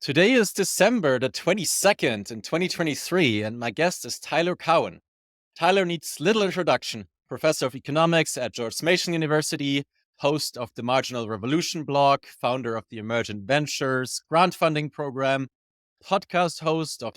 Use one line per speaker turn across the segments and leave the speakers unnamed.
Today is December the 22nd in 2023, and my guest is Tyler Cowen. Tyler needs little introduction. Professor of economics at George Mason University, host of the Marginal Revolution blog, founder of the Emergent Ventures grant funding program, podcast host of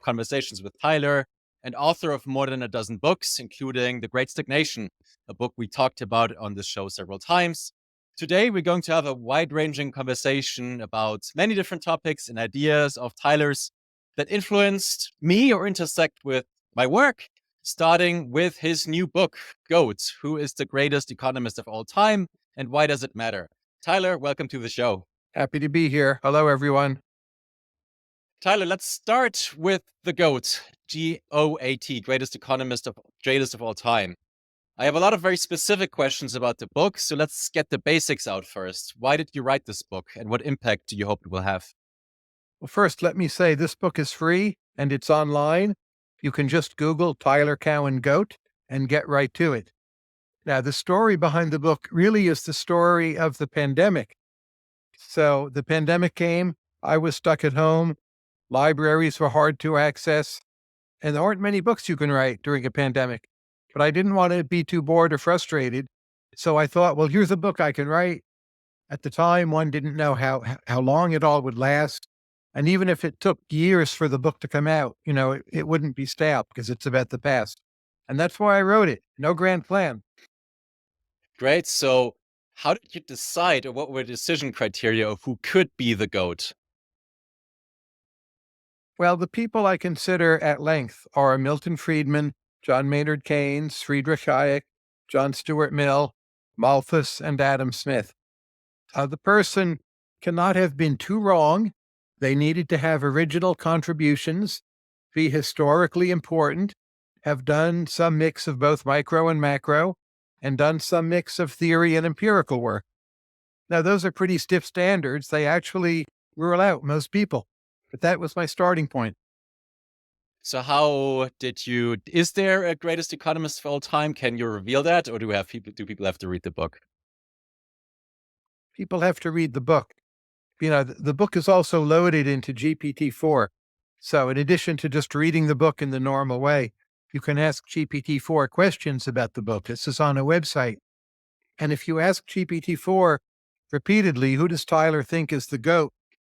Conversations with Tyler, and author of more than a dozen books, including The Great Stagnation, a book we talked about on this show several times. Today, we're going to have a wide-ranging conversation about many different topics and ideas of Tyler's that influenced me or intersect with my work, starting with his new book, GOAT, Who is the Greatest Economist of All Time, and Why Does It Matter? Tyler, welcome to the show.
Happy to be here. Hello, everyone.
Tyler, let's start with the GOAT, G-O-A-T, greatest of all time. I have a lot of very specific questions about the book, so let's get the basics out first. Why did you write this book, and what impact do you hope it will have?
Well, first, let me say this book is free and it's online. You can just Google Tyler Cowen GOAT and get right to it. Now, the story behind the book really is the story of the pandemic. So the pandemic came, I was stuck at home, libraries were hard to access, and there aren't many books you can write during a pandemic. But I didn't want to be too bored or frustrated. So I thought, well, here's a book I can write. At the time, one didn't know how long it all would last. And even if it took years for the book to come out, it wouldn't be stale because it's about the past. And that's why I wrote it. No grand plan.
Great. So how did you decide, or what were the decision criteria of who could be the GOAT?
Well, the people I consider at length are Milton Friedman, John Maynard Keynes, Friedrich Hayek, John Stuart Mill, Malthus, and Adam Smith. The person cannot have been too wrong. They needed to have original contributions, be historically important, have done some mix of both micro and macro, and done some mix of theory and empirical work. Now, those are pretty stiff standards. They actually rule out most people, but that was my starting point.
So how is there a greatest economist of all time? Can you reveal that, or do people have to read the book?
People have to read the book. The book is also loaded into GPT-4. So in addition to just reading the book in the normal way, you can ask GPT-4 questions about the book. This is on a website. And if you ask GPT-4 repeatedly, who does Tyler think is the GOAT?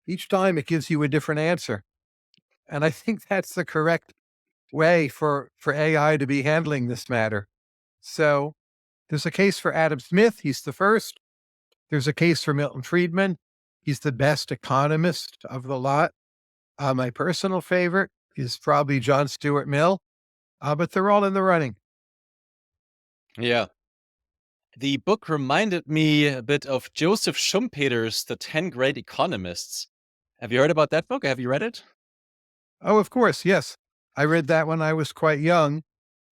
Each time it gives you a different answer. And I think that's the correct way for AI to be handling this matter. So there's a case for Adam Smith. He's the first. There's a case for Milton Friedman. He's the best economist of the lot. My personal favorite is probably John Stuart Mill, but they're all in the running.
Yeah. The book reminded me a bit of Joseph Schumpeter's The 10 Great Economists. Have you heard about that book? Have you read it?
Oh, of course, yes. I read that when I was quite young,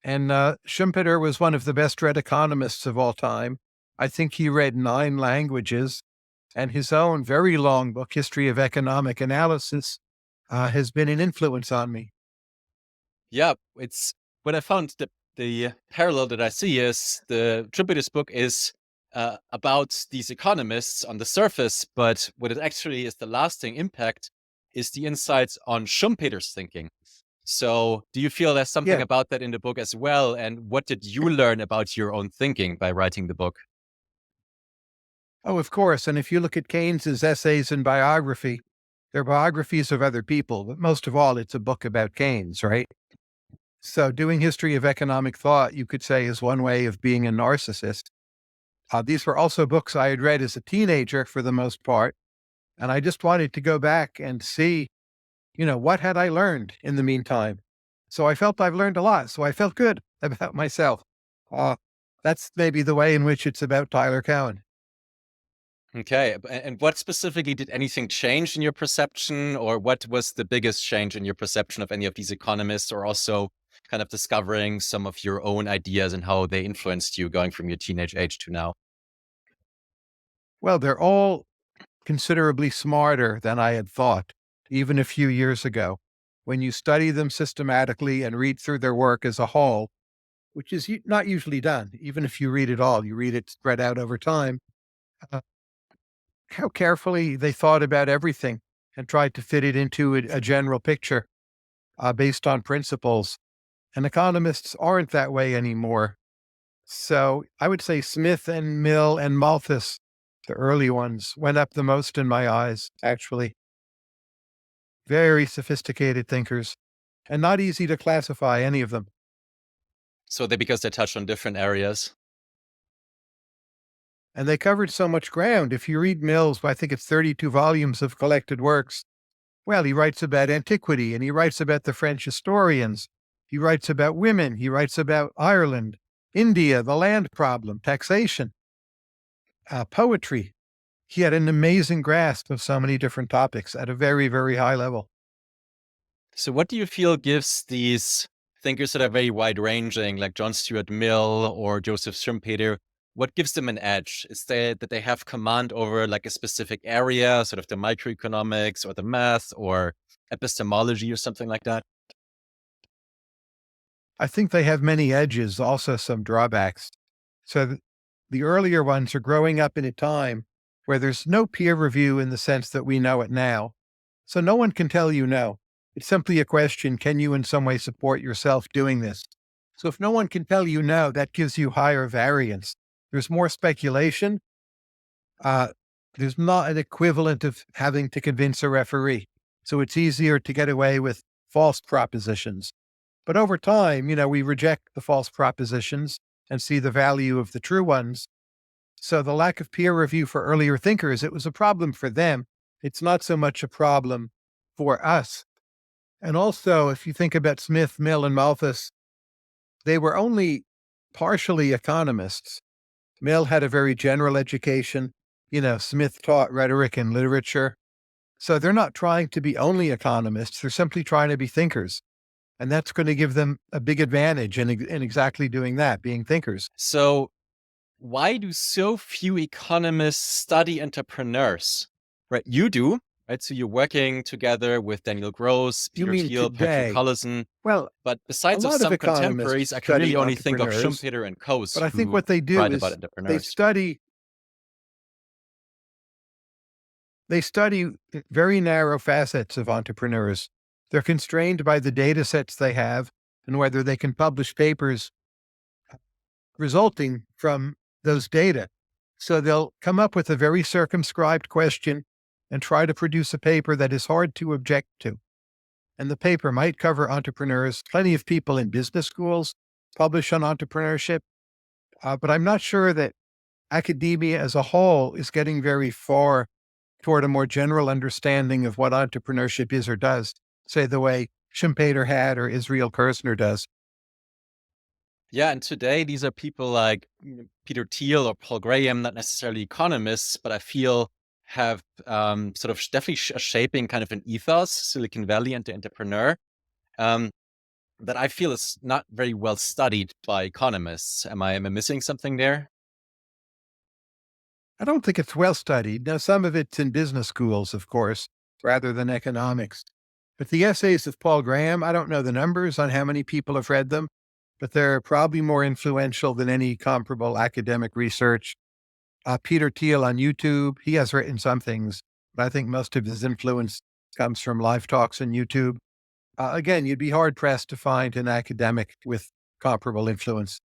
and Schumpeter was one of the best read economists of all time. I think he read 9 languages, and his own very long book, History of Economic Analysis, has been an influence on me.
Yeah, it's what I found the parallel that I see is the Schumpeter's book is about these economists on the surface, but what it actually is the lasting impact is the insights on Schumpeter's thinking. So do you feel there's something about that in the book as well? And what did you learn about your own thinking by writing the book?
Oh, of course. And if you look at Keynes's essays and biography, they're biographies of other people, but most of all, it's a book about Keynes, right? So doing history of economic thought, you could say, is one way of being a narcissist. These were also books I had read as a teenager for the most part. And I just wanted to go back and see, what had I learned in the meantime? So I felt I've learned a lot. So I felt good about myself. That's maybe the way in which it's about Tyler Cowen.
Okay. And what specifically did anything change in your perception, or what was the biggest change in your perception of any of these economists, or also kind of discovering some of your own ideas and how they influenced you going from your teenage age to now?
Well, they're all considerably smarter than I had thought, even a few years ago. When you study them systematically and read through their work as a whole, which is not usually done, even if you read it all, you read it spread out over time, how carefully they thought about everything and tried to fit it into a general picture based on principles. And economists aren't that way anymore. So I would say Smith and Mill and Malthus, the early ones, went up the most in my eyes, actually. Very sophisticated thinkers, and not easy to classify, any of them.
So because they touch on different areas.
And they covered so much ground. If you read Mill's, I think it's 32 volumes of collected works, well, he writes about antiquity, and he writes about the French historians. He writes about women. He writes about Ireland, India, the land problem, taxation, poetry. He had an amazing grasp of so many different topics at a very, very high level.
So what do you feel gives these thinkers that are very wide-ranging, like John Stuart Mill or Joseph Schumpeter, what gives them an edge? Is that they have command over like a specific area, sort of the microeconomics or the math or epistemology or something like that?
I think they have many edges, also some drawbacks. So the earlier ones are growing up in a time where there's no peer review in the sense that we know it now. So no one can tell you no. It's simply a question, can you in some way support yourself doing this? So if no one can tell you no, that gives you higher variance. There's more speculation. There's not an equivalent of having to convince a referee. So it's easier to get away with false propositions. But over time, we reject the false propositions and see the value of the true ones. So the lack of peer review for earlier thinkers, it was a problem for them. It's not so much a problem for us. And also, if you think about Smith, Mill, and Malthus, they were only partially economists. Mill had a very general education. Smith taught rhetoric and literature. So they're not trying to be only economists. They're simply trying to be thinkers. And that's going to give them a big advantage in exactly doing that, being thinkers.
So why do so few economists study entrepreneurs? Right, you do, right? So you're working together with Daniel Gross,
You
Peter
mean
Thiel, Patrick
today?
Collison.
Well,
But
a
besides of
lot of
some
economists
contemporaries, I can really
study
only think of
entrepreneurs,
Schumpeter and Coase
but I think
who
what they do
write
is
about
they
entrepreneurs.
study they study very narrow facets of entrepreneurs. They're constrained by the data sets they have and whether they can publish papers resulting from those data. So they'll come up with a very circumscribed question and try to produce a paper that is hard to object to. And the paper might cover entrepreneurs. Plenty of people in business schools publish on entrepreneurship, but I'm not sure that academia as a whole is getting very far toward a more general understanding of what entrepreneurship is or does, say the way Schumpeter had or Israel Kirzner does.
Yeah, and today these are people like Peter Thiel or Paul Graham, not necessarily economists, but I feel have sort of definitely shaping kind of an ethos, Silicon Valley and the entrepreneur, um, that I feel is not very well studied by economists. Am I missing something there?
I don't think it's well studied. Now, some of it's in business schools, of course, rather than economics. But the essays of Paul Graham, I don't know the numbers on how many people have read them, but they're probably more influential than any comparable academic research. Peter Thiel on YouTube, he has written some things, but I think most of his influence comes from live talks on YouTube. Again, you'd be hard pressed to find an academic with comparable influence.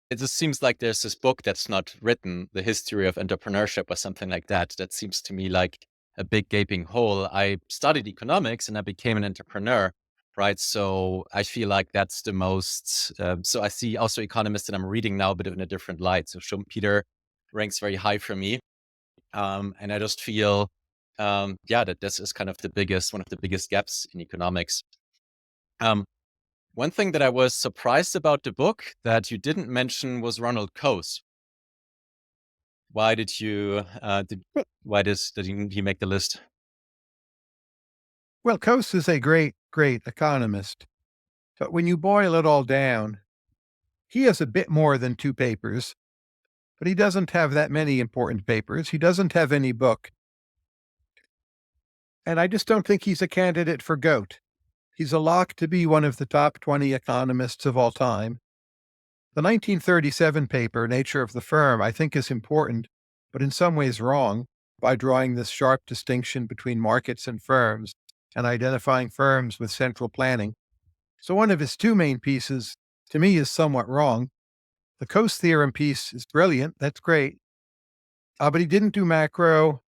It just seems like there's this book that's not written, The History of Entrepreneurship or something like that. That seems to me like a big gaping hole. I studied economics and I became an entrepreneur, right? So I feel like that's the most. So I see also economists that I'm reading now, but in a different light. So Schumpeter ranks very high for me. And I just feel, that this is kind of one of the biggest gaps in economics. Um, One thing that I was surprised about the book that you didn't mention was Ronald Coase. Why did you why did he make the list?
Well, Coase is a great, great economist. But when you boil it all down, he has a bit more than 2 papers, but he doesn't have that many important papers. He doesn't have any book. And I just don't think he's a candidate for GOAT. He's a lock to be one of the top 20 economists of all time. The 1937 paper, Nature of the Firm, I think is important, but in some ways wrong. by drawing this sharp distinction between markets and firms and identifying firms with central planning. So one of his two main pieces, to me, is somewhat wrong. The Coase theorem piece is brilliant. That's great. But he didn't do macro.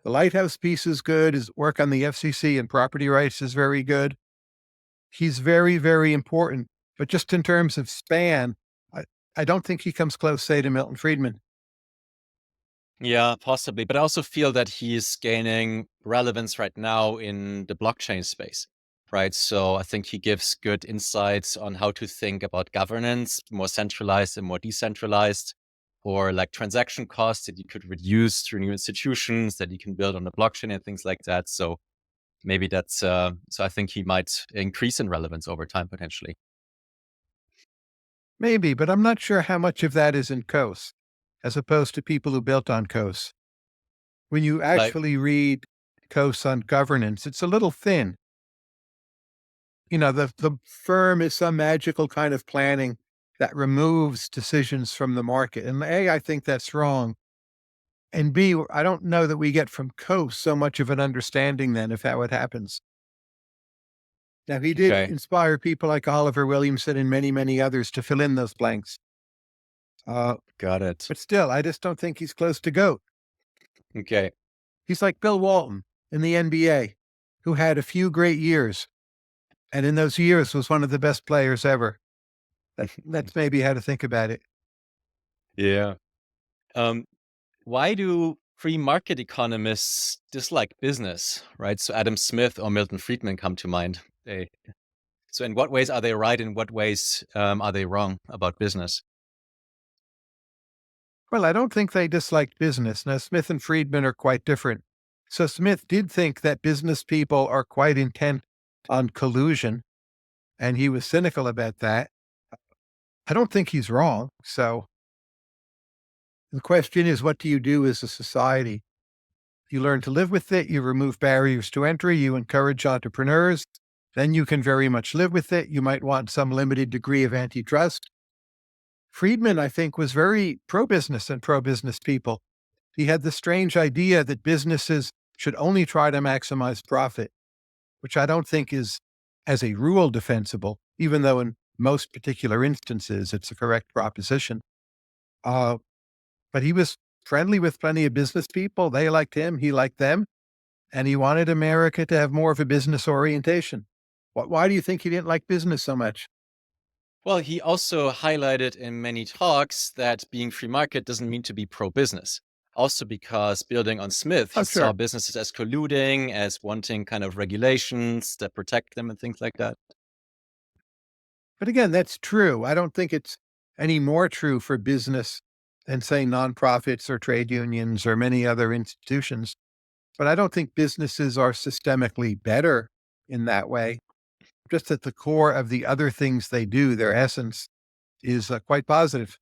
The Lighthouse piece is good. His work on the FCC and property rights is very good. He's very, very important. But just in terms of span, I don't think he comes close, say, to Milton Friedman.
Yeah, possibly. But I also feel that he's gaining relevance right now in the blockchain space, right? So I think he gives good insights on how to think about governance, more centralized and more decentralized, or like transaction costs that you could reduce through new institutions that you can build on the blockchain and things like that. So maybe that's, so I think he might increase in relevance over time, potentially.
Maybe, but I'm not sure how much of that is in Coase, as opposed to people who built on Coase. When you
Like,
actually read Coase on governance, it's a little thin. The firm is some magical kind of planning that removes decisions from the market. And A, I think that's wrong. And B, I don't know that we get from Coase so much of an understanding then of how it happens. Now, he did
okay,
inspire people like Oliver Williamson and many, many others to fill in those blanks.
got it.
But still, I just don't think he's close to GOAT.
Okay.
He's like Bill Walton in the NBA, who had a few great years, and in those years was one of the best players ever. That's maybe how to think about it.
Yeah. Um, why do free market economists dislike business, right? So Adam Smith or Milton Friedman come to mind. So in what ways are they right? In what ways are they wrong about business?
Well, I don't think they disliked business. Now, Smith and Friedman are quite different. So Smith did think that business people are quite intent on collusion, and he was cynical about that. I don't think he's wrong. So the question is, what do you do as a society? You learn to live with it, you remove barriers to entry, you encourage entrepreneurs, then you can very much live with it. You might want some limited degree of antitrust. Friedman, I think, was very pro business and pro business people. He had the strange idea that businesses should only try to maximize profit, which I don't think is, as a rule, defensible, even though in most particular instances it's a correct proposition. Uh, but he was friendly with plenty of business people. They liked him, he liked them, and he wanted America to have more of a business orientation. Why do you think he didn't like business so much?
Well, he also highlighted in many talks that being free market doesn't mean to be pro-business. Also because building on Smith, he
Oh,
saw
sure.
businesses as colluding, as wanting kind of regulations that protect them and things like that.
But again, that's true. I don't think it's any more true for business than, say, nonprofits or trade unions or many other institutions. But I don't think businesses are systemically better in that way. Just at the core of the other things they do, their essence is quite positive.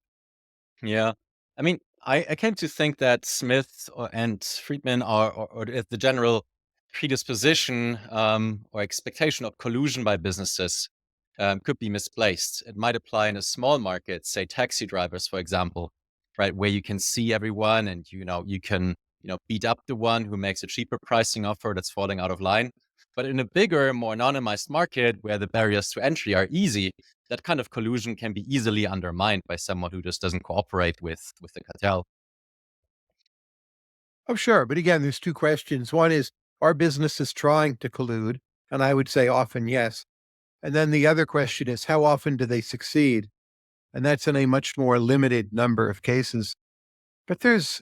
Yeah. I mean, I came to think that Smith and Friedman or the general predisposition or expectation of collusion by businesses could be misplaced. It might apply in a small market, say taxi drivers, for example, right, where you can see everyone and you can beat up the one who makes a cheaper pricing offer that's falling out of line. But in a bigger, more anonymized market where the barriers to entry are easy, that kind of collusion can be easily undermined by someone who just doesn't cooperate with the cartel.
Oh, sure. But again, there's two questions. One is, are businesses trying to collude? And I would say often yes. And then the other question is, how often do they succeed? And that's in a much more limited number of cases. But there's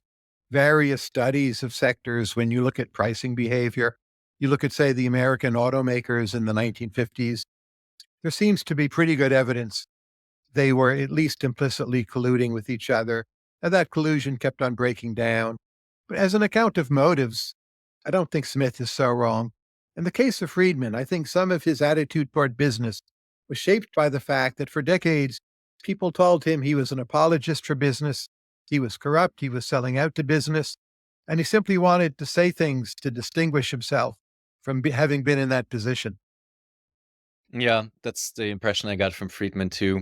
various studies of sectors when you look at pricing behavior. You look at, say, the American automakers in the 1950s, there seems to be pretty good evidence they were at least implicitly colluding with each other. And that collusion kept on breaking down. But as an account of motives, I don't think Smith is so wrong. In the case of Friedman, I think some of his attitude toward business was shaped by the fact that for decades, people told him he was an apologist for business, he was corrupt, he was selling out to business, and he simply wanted to say things to distinguish himself from having been in that position.
Yeah, that's the impression I got from Friedman too.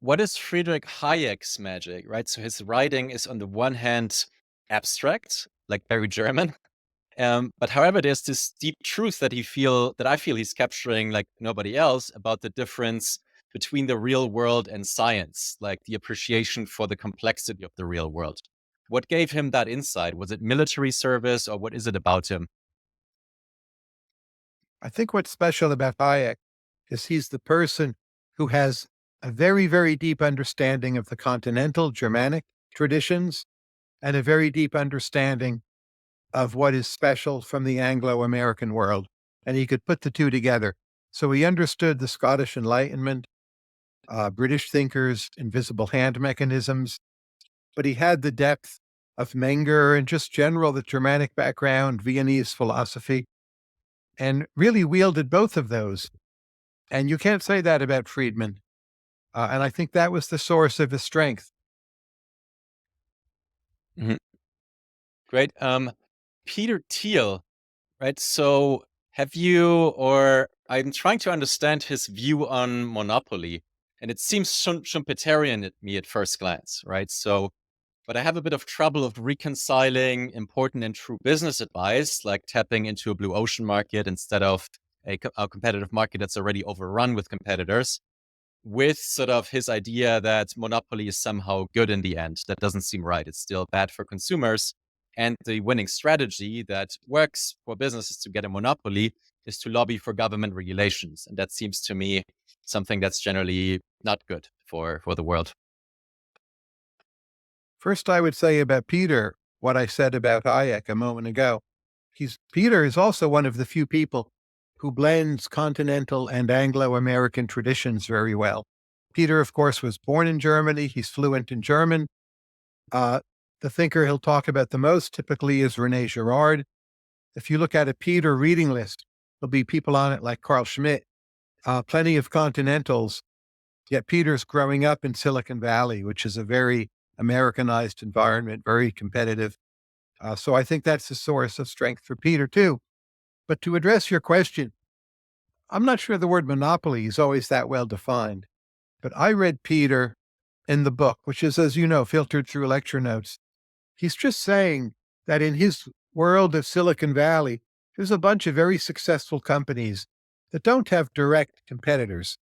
What is Friedrich Hayek's magic, right? So his writing is on the one hand abstract, like very German. But however, there's this deep truth that I feel he's capturing like nobody else about the difference between the real world and science, like the appreciation for the complexity of the real world. What gave him that insight? Was it military service, or what is it about him?
I think what's special about Hayek is he's the person who has a very, very deep understanding of the continental Germanic traditions and a very deep understanding of what is special from the Anglo-American world. And he could put the two together. So he understood the Scottish Enlightenment, British thinkers, invisible hand mechanisms, but he had the depth of Menger and just general, the Germanic background, Viennese philosophy, and really wielded both of those. And you can't say that about Friedman. And I think that was the source of his strength.
Mhm. Great. Peter Thiel, right? So have you, or I'm trying to understand his view on monopoly, and it seems Schumpeterian at me at first glance, right? So, but I have a bit of trouble of reconciling important and true business advice, like tapping into a blue ocean market instead of a competitive market that's already overrun with competitors, with sort of his idea that monopoly is somehow good in the end. That doesn't seem right. It's still bad for consumers. And the winning strategy that works for businesses to get a monopoly is to lobby for government regulations. And that seems to me something that's generally not good for the world.
First, I would say about Peter what I said about Hayek a moment ago. Peter is also one of the few people who blends continental and Anglo-American traditions very well. Peter, of course, was born in Germany. He's fluent in German. Uh, the thinker he'll talk about the most typically is René Girard. If you look at a Peter reading list, there'll be people on it like Carl Schmitt, plenty of continentals. Yet Peter's growing up in Silicon Valley, which is a very Americanized environment, very competitive. So I think that's a source of strength for Peter too. But to address your question, I'm not sure the word monopoly is always that well defined, but I read Peter in the book, which is, as you know, filtered through lecture notes. He's just saying that in his world of Silicon Valley, there's a bunch of very successful companies that don't have direct competitors.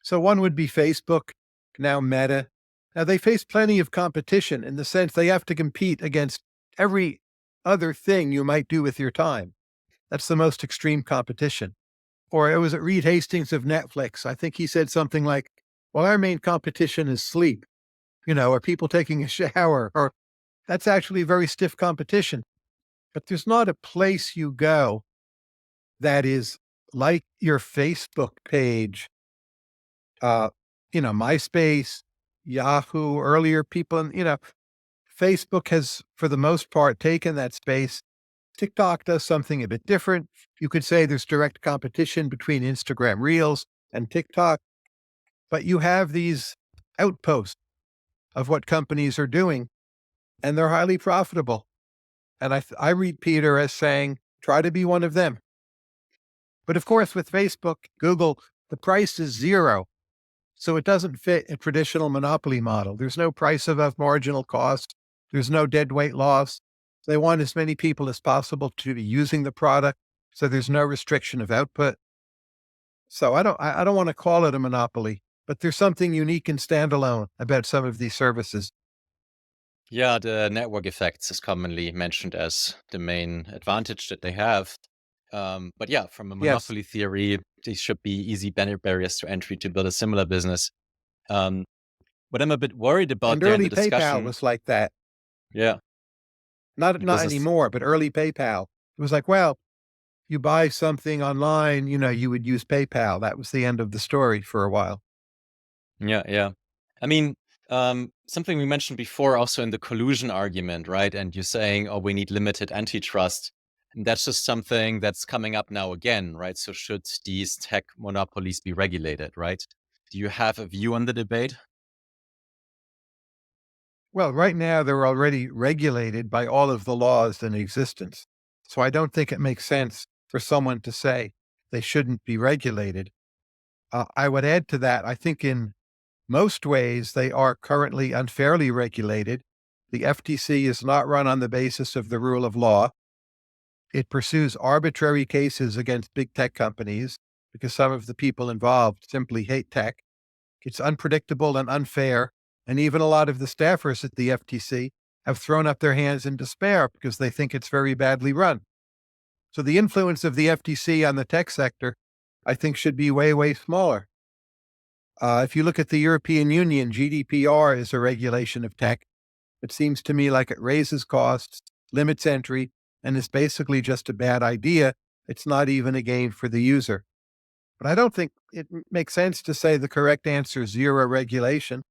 So one would be Facebook, now Meta. Now they face plenty of competition in the sense they have to compete against every other thing you might do with your time. That's the most extreme competition. Or it was at Reed Hastings of Netflix. I think he said something like, well, our main competition is sleep, or people taking a shower, or that's actually very stiff competition. But there's not a place you go that is like your Facebook page, MySpace, Yahoo, earlier people, and, Facebook has, for the most part, taken that space. TikTok does something a bit different. You could say there's direct competition between Instagram Reels and TikTok, but you have these outposts of what companies are doing, and they're highly profitable. And I read Peter as saying, try to be one of them. But of course, with Facebook, Google, the price is zero. So it doesn't fit a traditional monopoly model. There's no price above marginal cost. There's no dead weight loss. They want as many people as possible to be using the product. So there's no restriction of output. So I don't want to call it a monopoly, but there's something unique and standalone about some of these services.
Yeah, the network effects is commonly mentioned as the main advantage that they have. But yeah, from a
Yes.
monopoly theory, these should be easy barriers to entry to build a similar business. Um, what I'm a bit worried about
And
there in the
early PayPal
discussion,
was like that.
yeah,
Not
because it's,
anymore, but early PayPal. It was like, well, you buy something online, you would use PayPal. That was the end of the story for a while.
yeah, yeah. I mean, something we mentioned before also in the collusion argument, right? And you're saying, oh, we need limited antitrust. And that's just something that's coming up now again, right? So should these tech monopolies be regulated, right? Do you have a view on the debate?
Well, right now they're already regulated by all of the laws in existence. So I don't think it makes sense for someone to say they shouldn't be regulated. I would add to that, I think in most ways they are currently unfairly regulated The FTC is not run on the basis of the rule of law. It pursues arbitrary cases against big tech companies because some of the people involved simply hate tech. It's unpredictable and unfair. And even a lot of the staffers at the FTC have thrown up their hands in despair because they think it's very badly run. So the influence of the FTC on the tech sector, I think, should be way, way smaller. If you look at the European Union, GDPR is a regulation of tech. It seems to me like it raises costs, limits entry, and is basically just a bad idea. It's not even a gain for the user. But I don't think it makes sense to say the correct answer is zero regulation.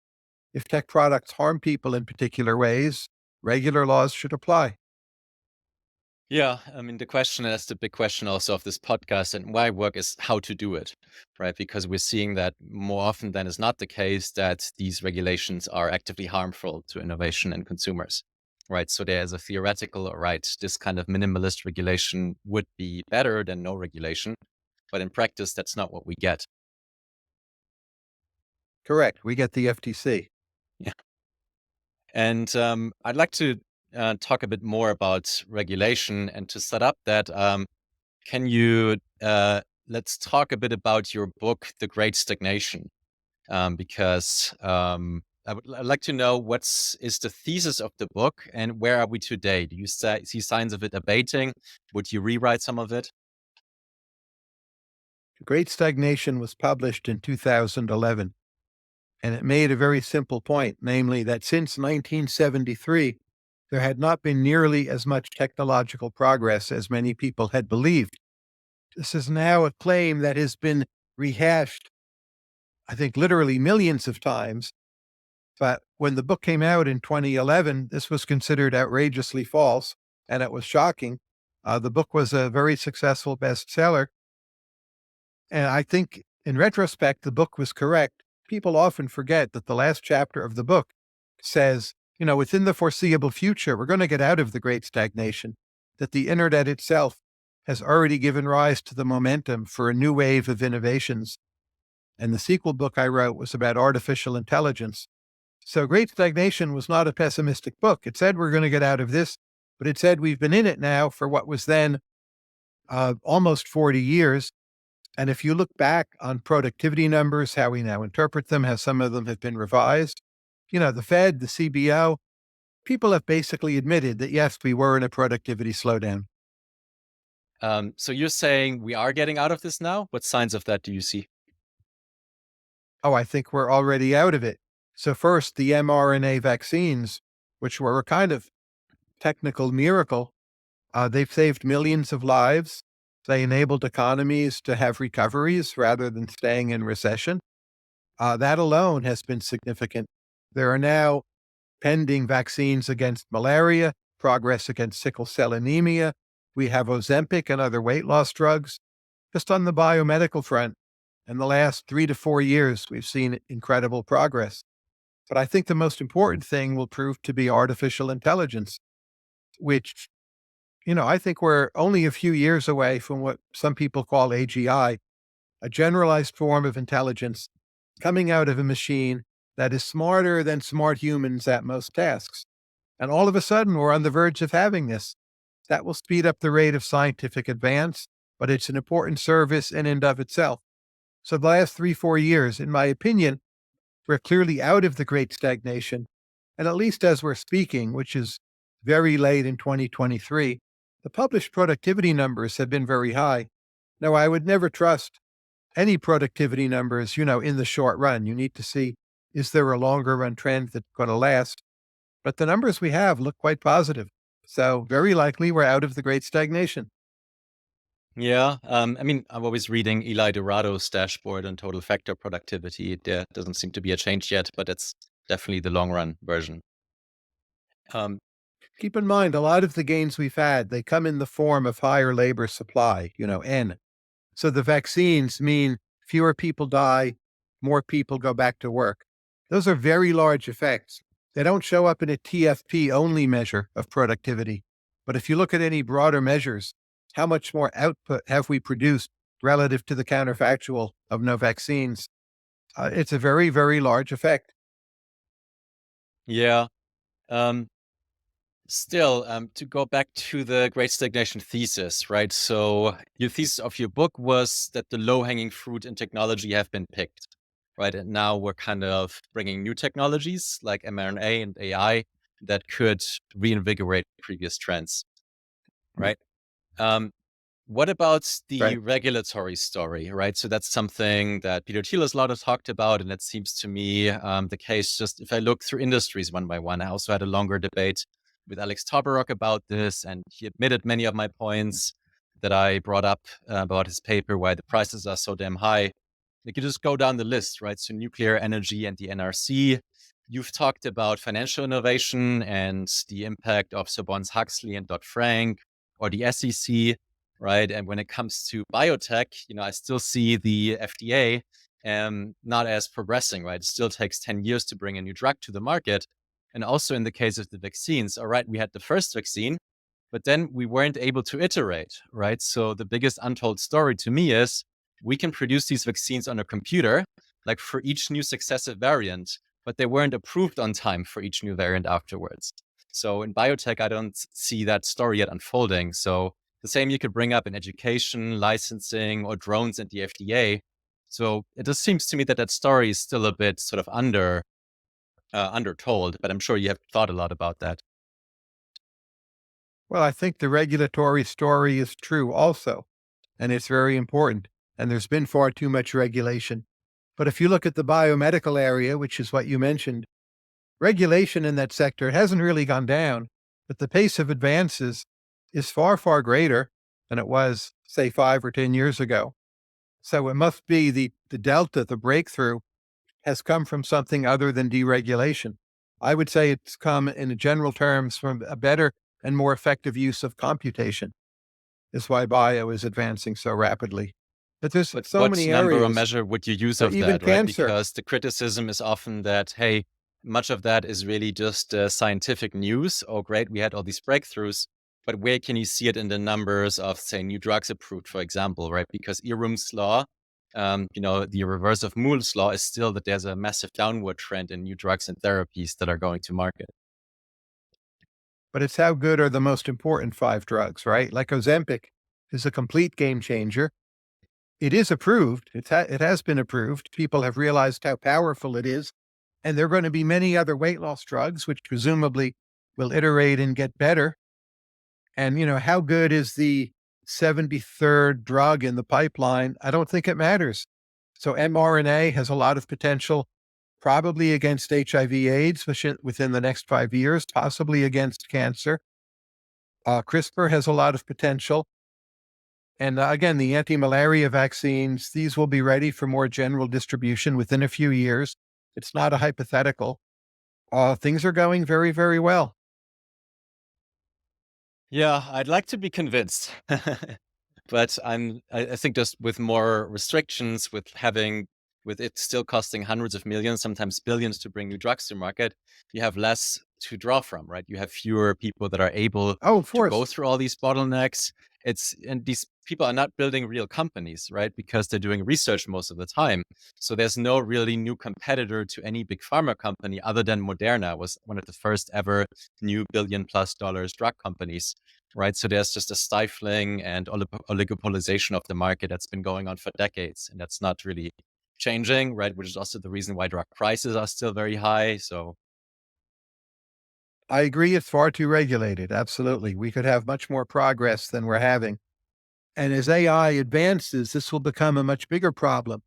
If tech products harm people in particular ways, regular laws should apply.
Yeah, I mean, the question, that's the big question also of this podcast and why work, is how to do it, right? Because we're seeing that more often than is not the case that these regulations are actively harmful to innovation and consumers, right? So there's a theoretical, right, this kind of minimalist regulation would be better than no regulation, but in practice, that's not what we get.
Correct. We get the FTC.
Yeah. And I'd like to talk a bit more about regulation, and to set up that, can you let's talk a bit about your book, The Great Stagnation, because I'd like to know is the thesis of the book, and where are we today? Do you see signs of it abating? Would you rewrite some of it?
Great Stagnation was published in 2011, and it made a very simple point, namely that since 1973, there had not been nearly as much technological progress as many people had believed. This is now a claim that has been rehashed, I think, literally millions of times. But when the book came out in 2011, this was considered outrageously false, and it was shocking. The book was a very successful bestseller. And I think in retrospect, the book was correct. People often forget that the last chapter of the book says, within the foreseeable future, we're going to get out of the Great Stagnation, that the internet itself has already given rise to the momentum for a new wave of innovations. And the sequel book I wrote was about artificial intelligence. So Great Stagnation was not a pessimistic book. It said we're going to get out of this, but it said we've been in it now for what was then almost 40 years. And if you look back on productivity numbers, how we now interpret them, how some of them have been revised, the Fed, the CBO, people have basically admitted that, yes, we were in a productivity slowdown.
So you're saying we are getting out of this now? What signs of that do you see?
Oh, I think we're already out of it. So first, the mRNA vaccines, which were a kind of technical miracle, they've saved millions of lives. They enabled economies to have recoveries rather than staying in recession. That alone has been significant. There are now pending vaccines against malaria, progress against sickle cell anemia. We have Ozempic and other weight loss drugs. Just on the biomedical front, in the last 3 to 4 years, we've seen incredible progress. But I think the most important thing will prove to be artificial intelligence, which, I think we're only a few years away from what some people call AGI, a generalized form of intelligence coming out of a machine that is smarter than smart humans at most tasks. And all of a sudden, we're on the verge of having this. That will speed up the rate of scientific advance, but it's an important service in and of itself. So the last 3, 4 years, in my opinion, we're clearly out of the Great Stagnation. And at least as we're speaking, which is very late in 2023, the published productivity numbers have been very high. Now, I would never trust any productivity numbers, in the short run. You need to see, is there a longer run trend that's going to last? But the numbers we have look quite positive. So very likely we're out of the Great Stagnation.
Yeah, I mean, I'm always reading Eli Dorado's dashboard on total factor productivity. There doesn't seem to be a change yet, but it's definitely the long run version. Um,
Keep in mind, a lot of the gains we've had, they come in the form of higher labor supply, N. So the vaccines mean fewer people die, more people go back to work. Those are very large effects. They don't show up in a TFP only measure of productivity. But if you look at any broader measures, how much more output have we produced relative to the counterfactual of no vaccines? It's a very, very large effect.
yeah. Um, Still, to go back to the Great Stagnation thesis, right? So your thesis of your book was that the low-hanging fruit in technology have been picked, right? And now we're kind of bringing new technologies like mRNA and AI that could reinvigorate previous trends, right? Um, what about the
Right.
regulatory story, right? So that's something that Peter Thiel has a lot of talked about, and it seems to me the case. Just if I look through industries one by one, I also had a longer debate with Alex Tabarrok about this, and he admitted many of my points that I brought up about his paper, why the prices are so damn high. Like you just go down the list, right? So nuclear energy and the NRC. You've talked about financial innovation and the impact of Sarbanes-Huxley and Dodd-Frank or the SEC, right? And when it comes to biotech, I still see the FDA not as progressing, right? It still takes 10 years to bring a new drug to the market. And also in the case of the vaccines, all right, we had the first vaccine, but then we weren't able to iterate, right? So the biggest untold story to me is we can produce these vaccines on a computer, like for each new successive variant, but they weren't approved on time for each new variant afterwards. So in biotech, I don't see that story yet unfolding. So the same you could bring up in education, licensing, or drones at the FDA. So it just seems to me that that story is still a bit sort of undertold, but I'm sure you have thought a lot about that.
Well, I think the regulatory story is true also, and it's very important. And there's been far too much regulation. But if you look at the biomedical area, which is what you mentioned, regulation in that sector hasn't really gone down, but the pace of advances is far, far greater than it was, say, 5 or 10 years ago. So it must be the delta, the breakthrough, has come from something other than deregulation. I would say it's come in general terms from a better and more effective use of computation. Is why bio is advancing so rapidly. But there's
But
so
what
many
number or
areas,
measure would you use of
even
that, right?
cancer.
Because the criticism is often that, hey, much of that is really just scientific news. Oh, great, we had all these breakthroughs. But where can you see it in the numbers of, say, new drugs approved, for example, right? Because Irum's law, the reverse of Moore's law is still that there's a massive downward trend in new drugs and therapies that are going to market.
But it's how good are the most important 5 drugs, right? Like Ozempic is a complete game changer. It is approved. It has been approved. People have realized how powerful it is. And there are going to be many other weight loss drugs, which presumably will iterate and get better. And, how good is the 73rd drug in the pipeline? I don't think it matters. So mRNA has a lot of potential, probably against HIV/AIDS within the next 5 years, possibly against cancer. CRISPR has a lot of potential. And again, the anti-malaria vaccines, these will be ready for more general distribution within a few years. It's not a hypothetical. Things are going very, very well.
Yeah, I'd like to be convinced. But I think just with more restrictions, with it still costing hundreds of millions, sometimes billions to bring new drugs to market, you have less to draw from, right? You have fewer people that are able
Oh, of
to go
course.
through all these bottlenecks. And these people are not building real companies, right? Because they're doing research most of the time. So there's no really new competitor to any big pharma company other than Moderna was one of the first ever new $1 billion+ drug companies, right? So there's just a stifling and oligopolization of the market that's been going on for decades, and that's not really changing, right? Which is also the reason why drug prices are still very high. So
I agree. It's far too regulated. Absolutely. We could have much more progress than we're having. And as AI advances, this will become a much bigger problem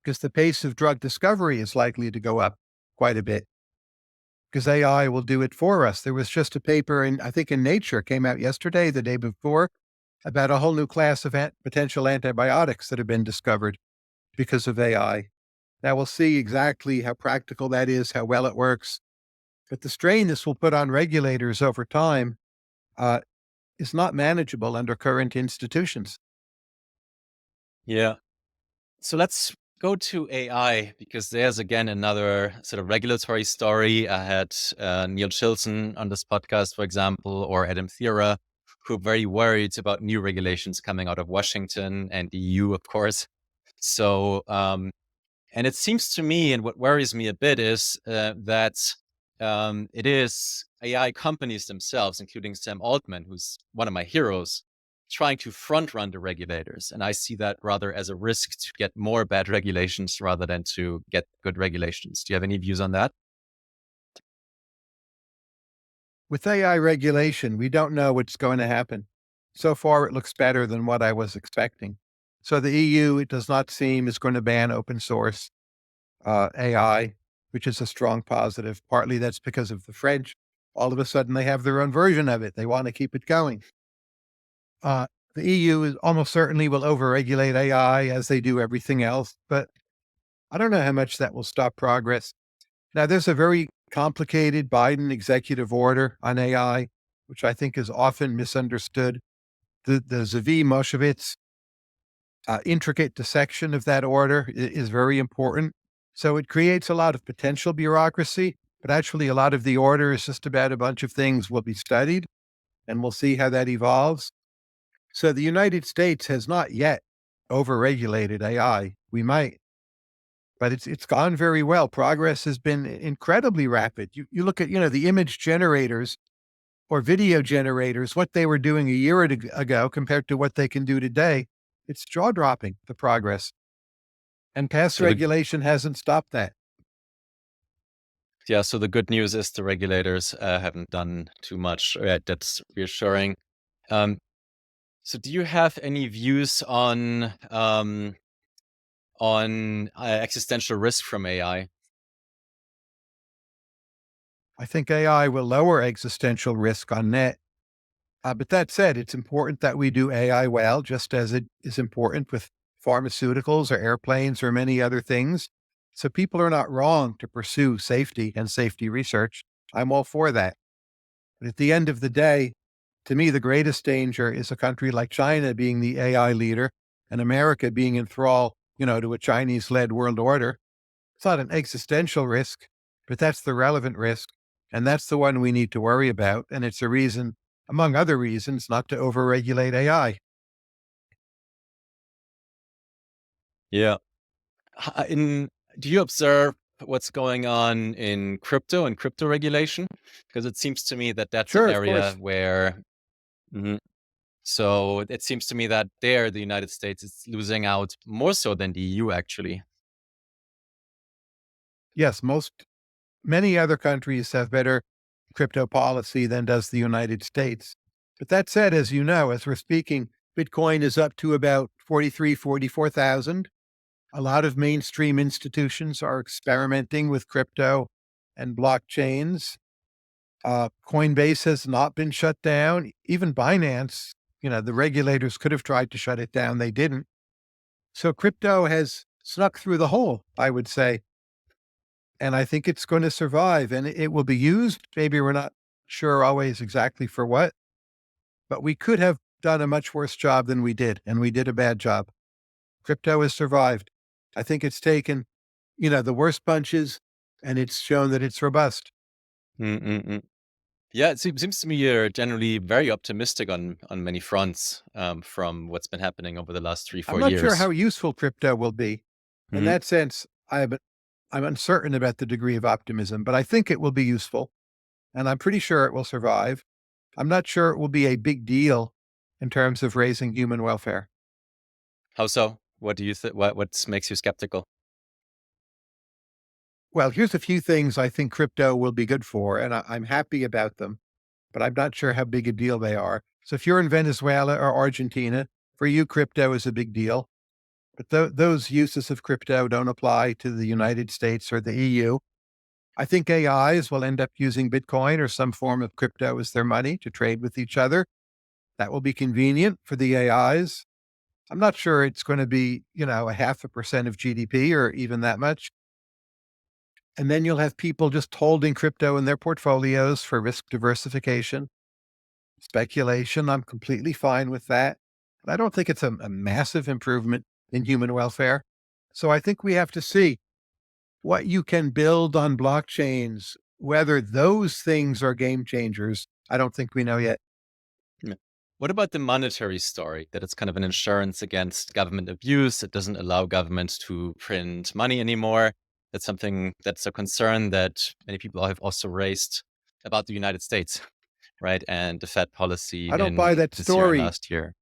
because the pace of drug discovery is likely to go up quite a bit because AI will do it for us. There was just a paper I think in Nature came out yesterday, the day before, about a whole new class of potential antibiotics that have been discovered because of AI. Now we'll see exactly how practical that is, how well it works. But the strain this will put on regulators over time uh, is not manageable under current institutions.
yeah. So let's go to AI because there's again another sort of regulatory story. I had Neil Chilson on this podcast, for example, or Adam Thierer, who are very worried about new regulations coming out of Washington and the EU, of course. So, and it seems to me, and what worries me a bit is that it is AI companies themselves, including Sam Altman, who's one of my heroes, trying to front run the regulators. And I see that rather as a risk to get more bad regulations rather than to get good regulations. Do you have any views on that?
With AI regulation, we don't know what's going to happen. So far, it looks better than what I was expecting. So the EU, it does not seem, is going to ban open source AI, which is a strong positive. Partly that's because of the French. All of a sudden, they have their own version of it. They want to keep it going. Uh, the EU is almost certainly will overregulate AI as they do everything else, but I don't know how much that will stop progress. Now, there's a very complicated Biden executive order on AI, which I think is often misunderstood. The Zvi Moskovitz intricate dissection of that order is very important. So it creates a lot of potential bureaucracy, but actually a lot of the order is just about a bunch of things will be studied, and we'll see how that evolves. So the United States has not yet overregulated AI. We might, but it's gone very well. Progress has been incredibly rapid. You look at, the image generators or video generators, what they were doing a year ago compared to what they can do today. It's jaw-dropping, the progress. And past
So the
regulation hasn't stopped that.
Yeah, so the good news is the regulators haven't done too much. That's reassuring. Um, so do you have any views on existential risk from AI?
I think AI will lower existential risk on net. But that said, it's important that we do AI well, just as it is important with pharmaceuticals or airplanes or many other things. So people are not wrong to pursue safety and safety research. I'm all for that. But at the end of the day, to me, the greatest danger is a country like China being the AI leader and America being in thrall, to a Chinese-led world order. It's not an existential risk, but that's the relevant risk. And that's the one we need to worry about. And it's a reason, among other reasons, not to overregulate AI.
Yeah. Do you observe what's going on in crypto and crypto regulation? Because it seems to me that that's an
Sure, of
area
course.
where, Mhm. So it seems to me that there the United States is losing out more so than the EU actually.
Yes, many other countries have better crypto policy than does the United States. But that said, as you know, as we're speaking, Bitcoin is up to about 43, 44,000. A lot of mainstream institutions are experimenting with crypto and blockchains. Coinbase has not been shut down. Even Binance, the regulators could have tried to shut it down. They didn't. So crypto has snuck through the hole, I would say. And I think it's going to survive and it will be used. Maybe we're not sure always exactly for what, but we could have done a much worse job than we did. And we did a bad job. Crypto has survived. I think it's taken, the worst punches and it's shown that it's robust.
Mm-mm-mm. Yeah, it seems to me you're generally very optimistic on many fronts from what's been happening over the last three,
I'm
four
not sure how
years.
useful crypto will be. In
Mhm.
that sense, I'm uncertain about the degree of optimism, but I think it will be useful and I'm pretty sure it will survive. I'm not sure it will be a big deal in terms of raising human welfare.
How so? What do you think? What makes you skeptical?
Well, here's a few things I think crypto will be good for, and I'm happy about them, but I'm not sure how big a deal they are. So if you're in Venezuela or Argentina, for you, crypto is a big deal. But those uses of crypto don't apply to the United States or the EU. I think AIs will end up using Bitcoin or some form of crypto as their money to trade with each other. That will be convenient for the AIs. I'm not sure it's going to be, a 0.5% of GDP or even that much. And then you'll have people just holding crypto in their portfolios for risk diversification, speculation. I'm completely fine with that. But I don't think it's a massive improvement in human welfare. So I think we have to see what you can build on blockchains, whether those things are game changers. I don't think we know yet.
Yeah. What about the monetary story? That it's kind of an insurance against government abuse. It doesn't allow governments to print money anymore. That's something that's a concern that many people have also raised about the United States, right? And the Fed policy
I don't
in
buy that
this year and
story.
last year.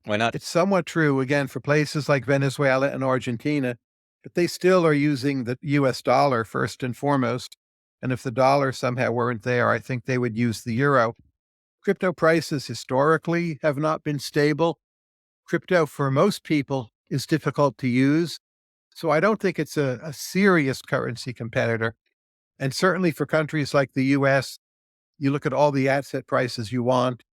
Why not?
It's somewhat true, again, for places like Venezuela and Argentina, but they still are using the US dollar first and foremost. And if the dollar somehow weren't there, I think they would use the euro. Crypto prices historically have not been stable. Crypto, for most people, is difficult to use. So I don't think it's a serious currency competitor. And certainly for countries like the US, you look at all the asset prices you want.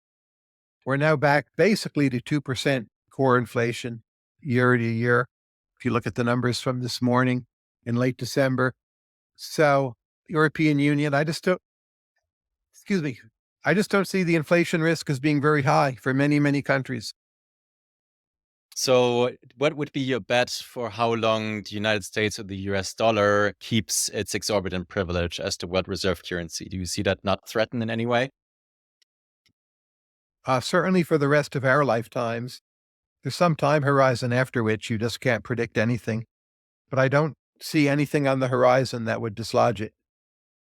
We're now back basically to 2% core inflation year to year. If you look at the numbers from this morning in late December. So, European Union, excuse me, I just don't see the inflation risk as being very high for many, many countries.
So, what would be your bet for how long the United States or the US dollar keeps its exorbitant privilege as the world reserve currency? Do you see that not threatened in any way?
Certainly for the rest of our lifetimes, there's some time horizon after which you just can't predict anything. But I don't see anything on the horizon that would dislodge it.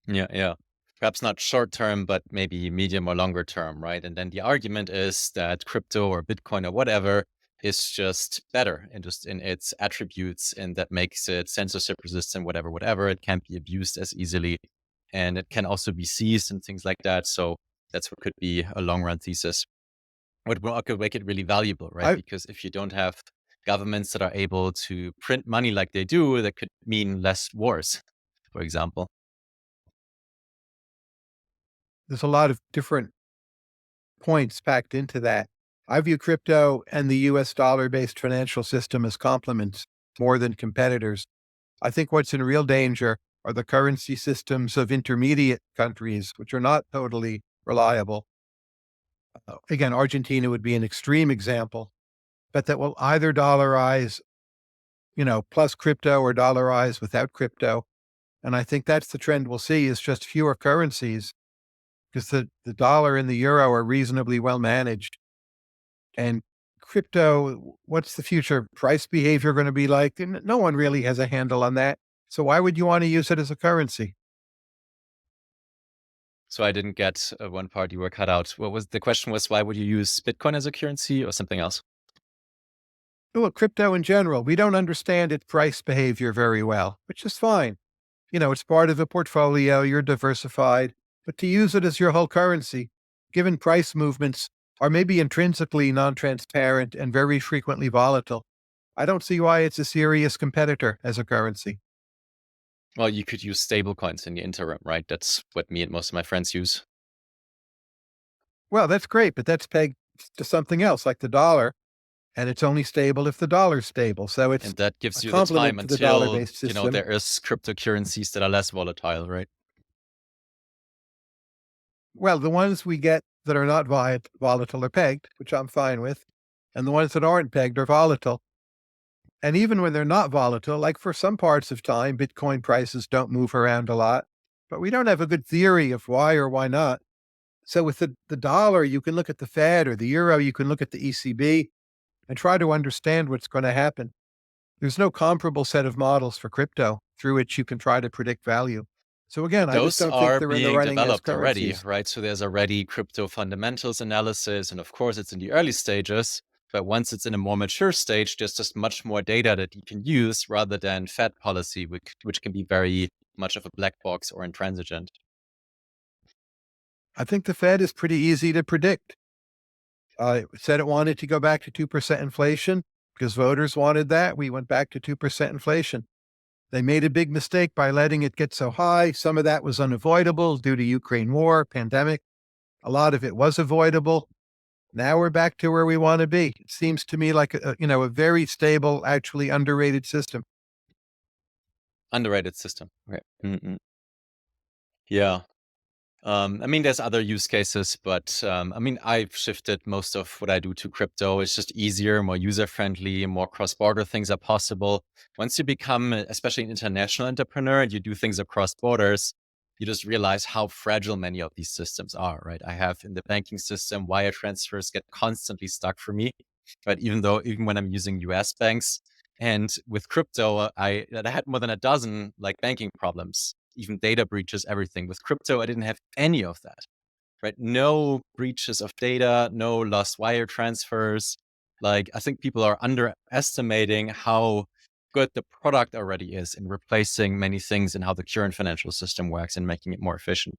Yeah, yeah. Perhaps not short term, but maybe medium or longer term, right? And then the argument is that crypto or Bitcoin or whatever is just better and just in its attributes, and that makes it censorship resistant, whatever, whatever. It can't be abused as easily, and it can also be seized and things like that. So that's what could be a long run thesis. What could make it really valuable, right?
I
Because if you don't have governments that are able to print money like they do, that could mean less wars, for example.
There's a lot of different points packed into that. I view crypto and the US dollar-based financial system as complements more than competitors. I think what's in real danger are the currency systems of intermediate countries, which are not totally reliable. Again, Argentina would be an extreme example, but that will either dollarize, plus crypto or dollarize without crypto. And I think that's the trend we'll see is just fewer currencies because the dollar and the euro are reasonably well managed. And crypto, what's the future price behavior going to be like? And no one really has a handle on that. So why would you want to use it as a currency?
So I didn't get one part you were cut out. What was the question? Was why would you use Bitcoin as a currency or something else?
Well, crypto in general, we don't understand its price behavior very well, which is fine. It's part of a portfolio, you're diversified, but to use it as your whole currency, given price movements are maybe intrinsically non-transparent and very frequently volatile, I don't see why it's a serious competitor as a currency.
Well, you could use stable coins in the interim, right? That's what me and most of my friends use.
Well, that's great, but that's pegged to something else like the dollar, and it's only stable if the dollar's stable. So it's
And that
a
gives you the time
complement to the
until,
dollar-based system.
there is cryptocurrencies that are less volatile, right?
Well, the ones we get that are not volatile are pegged, which I'm fine with, and the ones that aren't pegged are volatile. And even when they're not volatile, like for some parts of time, Bitcoin prices don't move around a lot, but we don't have a good theory of why or why not. So with the dollar, you can look at the Fed, or the euro, you can look at the ECB and try to understand what's going to happen. There's no comparable set of models for crypto through which you can try to predict value. So again, I just
Those
don't think
are
they're in the
being
running as
developed already,
currencies.
right? So there's already crypto fundamentals analysis. And of course, it's in the early stages. But once it's in a more mature stage, there's just much more data that you can use rather than Fed policy, which can be very much of a black box or intransigent.
I think the Fed is pretty easy to predict. It said it wanted to go back to 2% inflation because voters wanted that. We went back to 2% inflation. They made a big mistake by letting it get so high. Some of that was unavoidable due to Ukraine war, pandemic. A lot of it was avoidable. Now we're back to where we want to be. It seems to me like a very stable, actually underrated system.
Underrated system. Right. Mm-mm. Yeah. I mean, there's other use cases, but I mean, I've shifted most of what I do to crypto. It's just easier, more user friendly, more cross border things are possible. Once you become, especially an international entrepreneur, and you do things across borders, you just realize how fragile many of these systems are, right? I have in the banking system, wire transfers get constantly stuck for me. But even when I'm using US banks, And with crypto, I had more than a dozen like banking problems, even data breaches, everything. With crypto, I didn't have any of that, right? No breaches of data, no lost wire transfers. Like, I think people are underestimating how good the product already is in replacing many things and how the current financial system works and making it more efficient.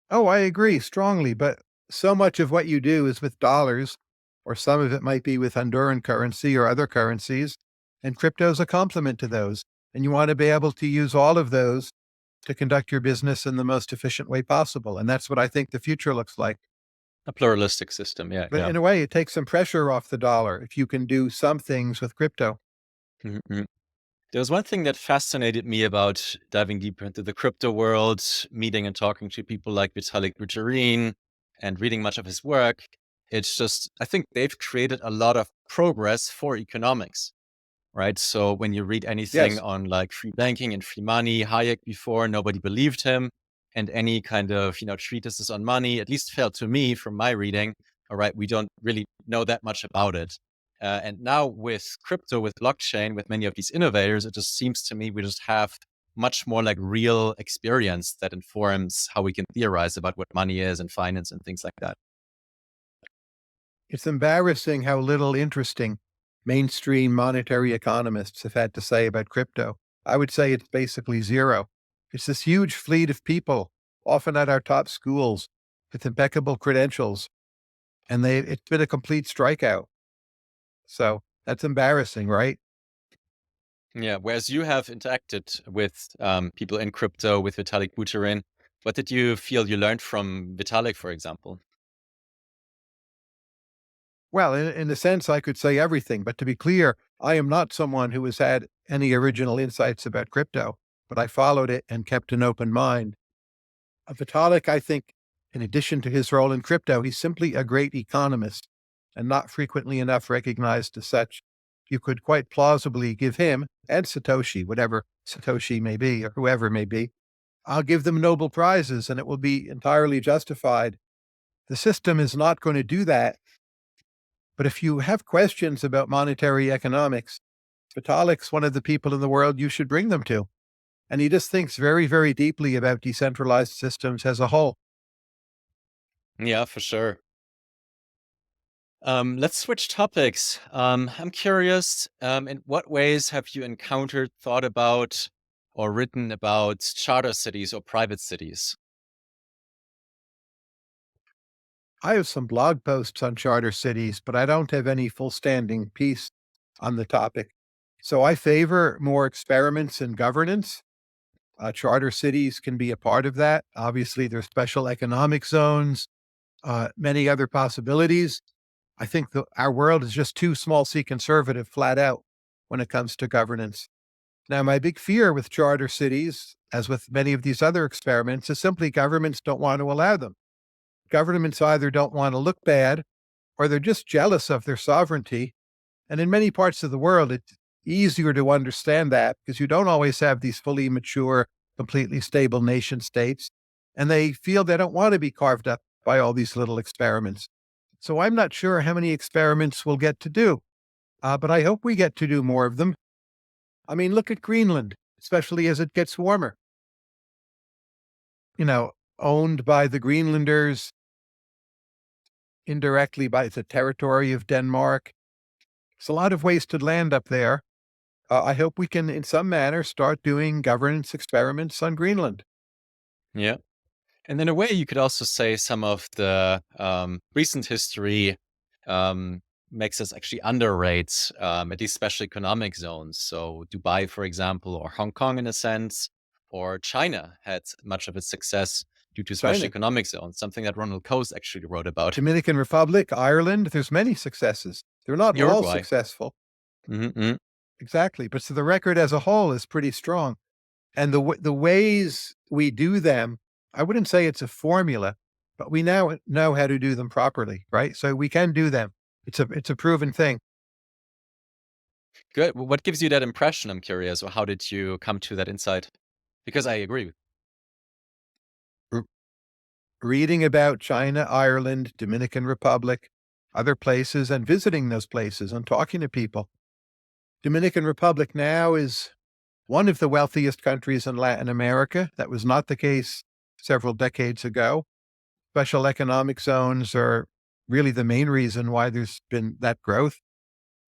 Oh, I agree strongly, but so much of what you do is with dollars, or some of it might be with Honduran currency or other currencies, and crypto's a complement to those. And you want to be able to use all of those to conduct your business in the most efficient way possible. And that's what I think the future looks like.
A pluralistic system, yeah,
But
yeah.
in a way, it takes some pressure off the dollar if you can do some things with crypto.
Mhm. There was one thing that fascinated me about diving deeper into the crypto world, meeting and talking to people like Vitalik Buterin and reading much of his work. It's just, I think they've created a lot of progress for economics, right? So when you read anything
Yes.
on like free banking and free money, Hayek before, nobody believed him. And any kind of, treatises on money, at least felt to me from my reading, all right, we don't really know that much about it. And now with crypto, with blockchain, with many of these innovators, it just seems to me we just have much more like real experience that informs how we can theorize about what money is and finance and things like that.
It's embarrassing how little interesting mainstream monetary economists have had to say about crypto. I would say it's basically zero. It's this huge fleet of people, often at our top schools, with impeccable credentials, and it's been a complete strikeout. So that's embarrassing, right?
Yeah. Whereas you have interacted with people in crypto, with Vitalik Buterin, what did you feel you learned from Vitalik, for example?
Well, in a sense, I could say everything, but to be clear, I am not someone who has had any original insights about crypto, but I followed it and kept an open mind. Vitalik, I think, in addition to his role in crypto, he's simply a great economist and not frequently enough recognized as such. You could quite plausibly give him and Satoshi, whatever Satoshi may be or whoever may be, I'll give them Nobel Prizes and it will be entirely justified. The system is not going to do that. But if you have questions about monetary economics, Vitalik's one of the people in the world you should bring them to. And he just thinks very, very deeply about decentralized systems as a whole.
Yeah, for sure. Let's switch topics. I'm curious, in what ways have you encountered, thought about, or written about charter cities or private cities?
I have some blog posts on charter cities, but I don't have any full standing piece on the topic. So I favor more experiments in governance. Charter cities can be a part of that. Obviously, there's special economic zones, many other possibilities. I think our world is just too small c conservative flat out when it comes to governance. Now, my big fear with charter cities, as with many of these other experiments, is simply governments don't want to allow them. Governments either don't want to look bad or they're just jealous of their sovereignty. And in many parts of the world, it's easier to understand that because you don't always have these fully mature, completely stable nation states. And they feel they don't want to be carved up by all these little experiments. So I'm not sure how many experiments we'll get to do, but I hope we get to do more of them. I mean, look at Greenland, especially as it gets warmer, you know, owned by the Greenlanders, indirectly by the territory of Denmark. It's a lot of wasted land up there. I hope we can, in some manner, start doing governance experiments on Greenland.
Yeah. And in a way, you could also say some of the recent history um, makes us actually underrate at least special economic zones. So Dubai, for example, or Hong Kong in a sense, or China had much of its success due to special
China,
economic zones, something that Ronald Coase actually wrote about.
Dominican Republic, Ireland, there's many successes. They're not all
Uruguay.
successful,
Hmm.
exactly, but so the record as a whole is pretty strong. And the ways we do them, I wouldn't say it's a formula, but we now know how to do them properly, right? So we can do them. It's a proven thing.
Good. What gives you that impression? I'm curious. Or how did you come to that insight? Because I agree.
R- Reading about China, Ireland, Dominican Republic, other places, and visiting those places and talking to people. Dominican Republic now is one of the wealthiest countries in Latin America. That was not the case several decades ago. Special economic zones are really the main reason why there's been that growth.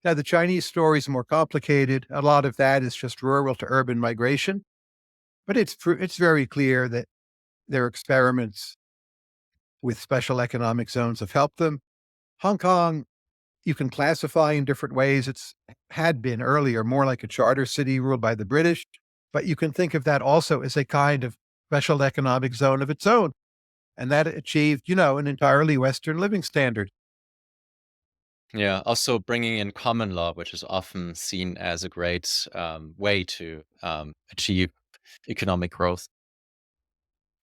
Now, the Chinese story is more complicated. A lot of that is just rural to urban migration, but it's very clear that their experiments with special economic zones have helped them. Hong Kong, you can classify in different ways. It's had been earlier more like a charter city ruled by the British, but you can think of that also as a kind of special economic zone of its own. And that achieved, an entirely Western living standard.
Yeah, also bringing in common law, which is often seen as a great way to achieve economic growth.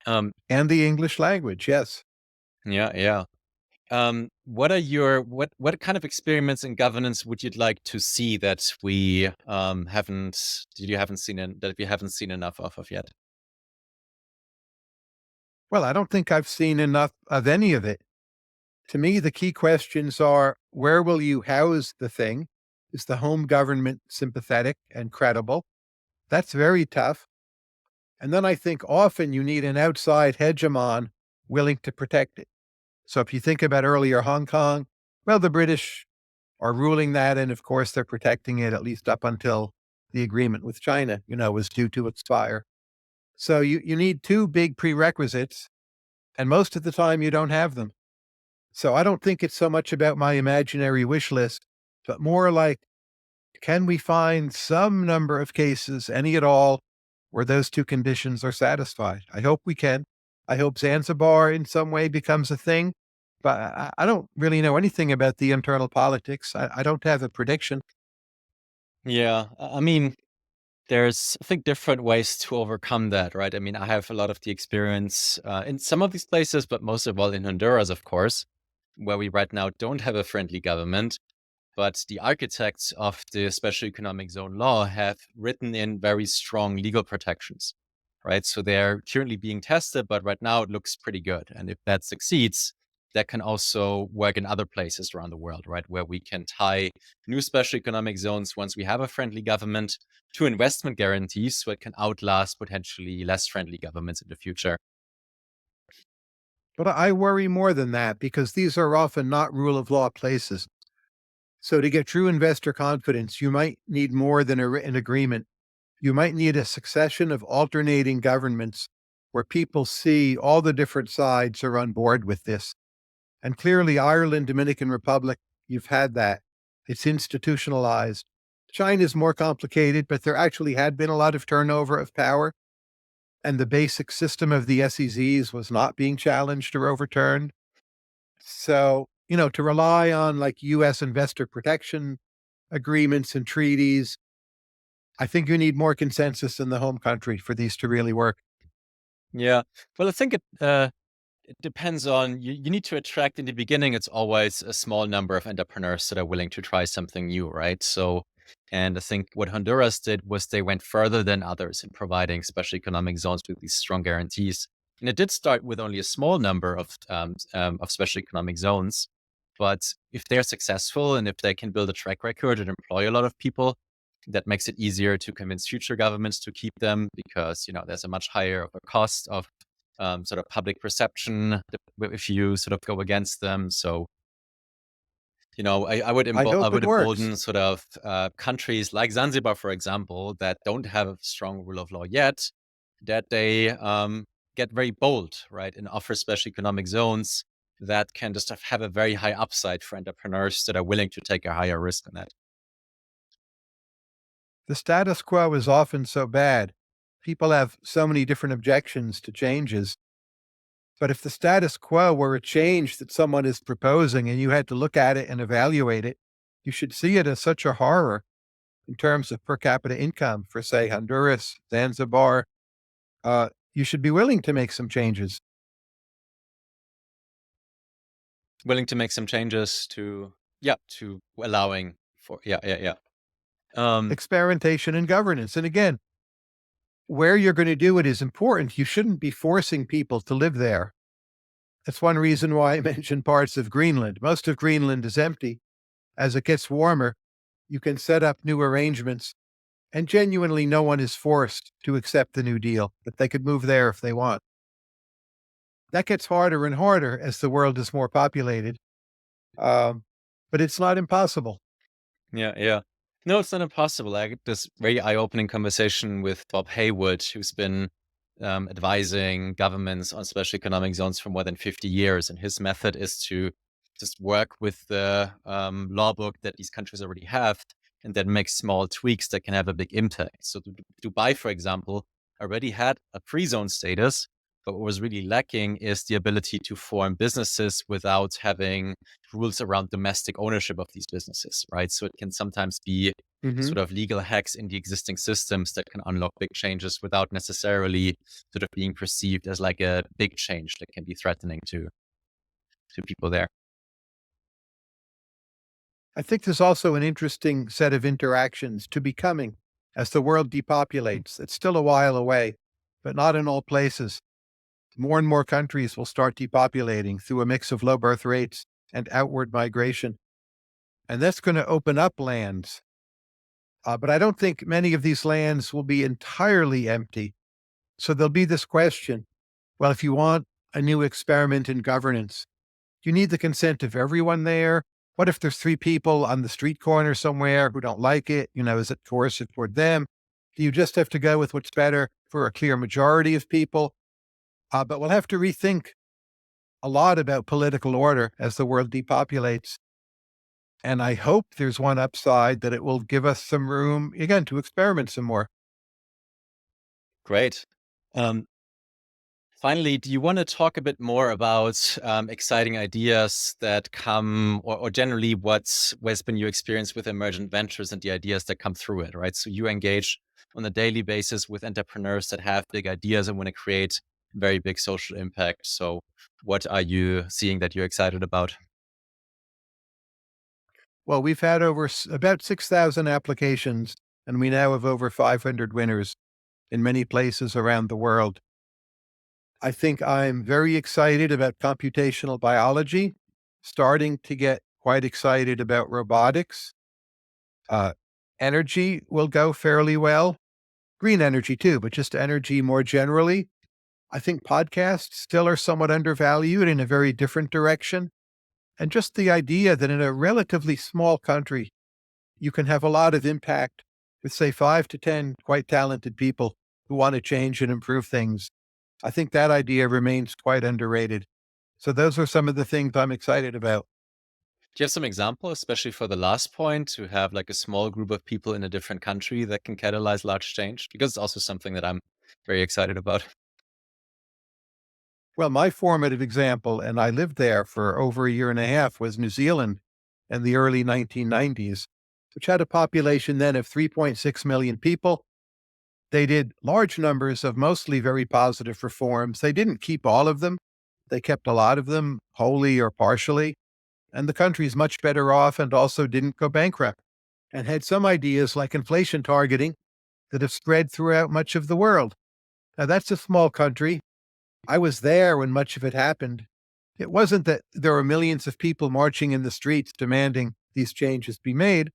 And the English language, yes.
Yeah, yeah. What are what kind of experiments in governance would you like to see that we haven't seen that we haven't seen enough of yet?
Well, I don't think I've seen enough of any of it. To me, the key questions are, where will you house the thing? Is the home government sympathetic and credible? That's very tough. And then I think often you need an outside hegemon willing to protect it. So if you think about earlier Hong Kong, well, the British are ruling that. And of course, they're protecting it at least up until the agreement with China, was due to expire. So you need two big prerequisites. And most of the time you don't have them. So I don't think it's so much about my imaginary wish list, but more like, can we find some number of cases, any at all, where those two conditions are satisfied? I hope we can. I hope Zanzibar in some way becomes a thing, but I don't really know anything about the internal politics. I don't have a prediction.
Yeah, I mean, there's, I think, different ways to overcome that, right? I mean, I have a lot of the experience in some of these places, but most of all in Honduras, of course, where we right now don't have a friendly government. But the architects of the special economic zone law have written in very strong legal protections, right? So they're currently being tested, but right now it looks pretty good. And if that succeeds, that can also work in other places around the world, right? Where we can tie new special economic zones once we have a friendly government to investment guarantees so it can outlast potentially less friendly governments in the future.
But I worry more than that because these are often not rule of law places. So to get true investor confidence, you might need more than a written agreement. You might need a succession of alternating governments where people see all the different sides are on board with this. And clearly, Ireland, Dominican Republic, you've had that. It's institutionalized. China's more complicated, but there actually had been a lot of turnover of power. And the basic system of the SEZs was not being challenged or overturned. So, to rely on like US investor protection agreements and treaties, I think you need more consensus in the home country for these to really work.
Yeah. Well, I think it depends on you need to attract in the beginning. It's always a small number of entrepreneurs that are willing to try something new, right? So, and I think what Honduras did was they went further than others in providing special economic zones with these strong guarantees. And it did start with only a small number of special economic zones. But if they're successful and if they can build a track record and employ a lot of people, that makes it easier to convince future governments to keep them because there's a much higher of a cost of sort of public perception if you sort of go against them. So,
I
I
hope
would
it works.
embolden sort of countries like Zanzibar, for example, that don't have a strong rule of law yet, that they get very bold, right, and offer special economic zones that can just have a very high upside for entrepreneurs that are willing to take a higher risk on that.
The status quo is often so bad. People have so many different objections to changes. But if the status quo were a change that someone is proposing and you had to look at it and evaluate it, you should see it as such a horror in terms of per capita income for, say, Honduras, Zanzibar. You should be willing to make some changes.
Willing to make some changes to, yeah, to allowing for, yeah, yeah, yeah. Um,
Experimentation and governance. And again, where you're going to do it is important. You shouldn't be forcing people to live there. That's one reason why I mentioned parts of Greenland. Most of Greenland is empty. As it gets warmer, You can set up new arrangements, and genuinely no one is forced to accept the New Deal, but they could move there if they want. That gets harder and harder as the world is more populated, um, but it's not impossible.
Yeah, yeah. No, it's not impossible. I had this very eye-opening conversation with Bob Haywood, who's been advising governments on special economic zones for more than 50 years. And his method is to just work with the law book that these countries already have and then make small tweaks that can have a big impact. So Dubai, for example, already had a free zone status, but what was really lacking is the ability to form businesses without having rules around domestic ownership of these businesses, right? So it can sometimes be
Hmm.
sort of legal hacks in the existing systems that can unlock big changes without necessarily sort of being perceived as like a big change that can be threatening to people there.
I think there's also an interesting set of interactions to be coming as the world depopulates. It's still a while away, but not in all places. More and more countries will start depopulating through a mix of low birth rates and outward migration. And that's going to open up lands. But I don't think many of these lands will be entirely empty. So there'll be this question, well, if you want a new experiment in governance, do you need the consent of everyone there? What if there's three people on the street corner somewhere who don't like it? Is it coercive toward them? Do you just have to go with what's better for a clear majority of people? But we'll have to rethink a lot about political order as the world depopulates. And I hope there's one upside that it will give us some room, again, to experiment some more.
Great. Um, Finally, do you want to talk a bit more about exciting ideas that come, or generally what's been your experience with Emergent Ventures and the ideas that come through it, right? So you engage on a daily basis with entrepreneurs that have big ideas and want to create very big social impact. So what are you seeing that you're excited about?
Well, we've had about 6,000 applications, and we now have over 500 winners in many places around the world. I think I'm very excited about computational biology, starting to get quite excited about robotics. Uh, Energy will go fairly well. Green energy too, but just energy more generally. I think podcasts still are somewhat undervalued in a very different direction. And just the idea that in a relatively small country, you can have a lot of impact with, say, 5 to 10 quite talented people who want to change and improve things. I think that idea remains quite underrated. So those are some of the things I'm excited about.
Do you have some example, especially for the last point, to have like a small group of people in a different country that can catalyze large change? Because it's also something that I'm very excited about.
Well, my formative example, and I lived there for over a year and a half, was New Zealand in the early 1990s, which had a population then of 3.6 million people. They did large numbers of mostly very positive reforms. They didn't keep all of them. They kept a lot of them wholly or partially. And the country is much better off and also didn't go bankrupt and had some ideas like inflation targeting that have spread throughout much of the world. Now, that's a small country. I was there when much of it happened. It wasn't that there were millions of people marching in the streets demanding these changes be made.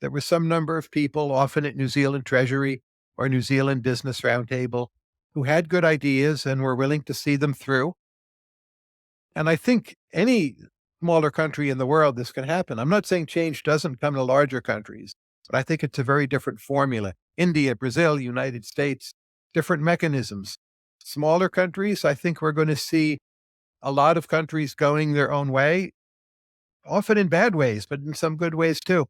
There was some number of people, often at New Zealand Treasury or New Zealand Business Roundtable, who had good ideas and were willing to see them through. And I think any smaller country in the world, this can happen. I'm not saying change doesn't come to larger countries, but I think it's a very different formula. India, Brazil, United States, different mechanisms. Smaller countries, I think we're going to see a lot of countries going their own way, often in bad ways, but in some good ways too.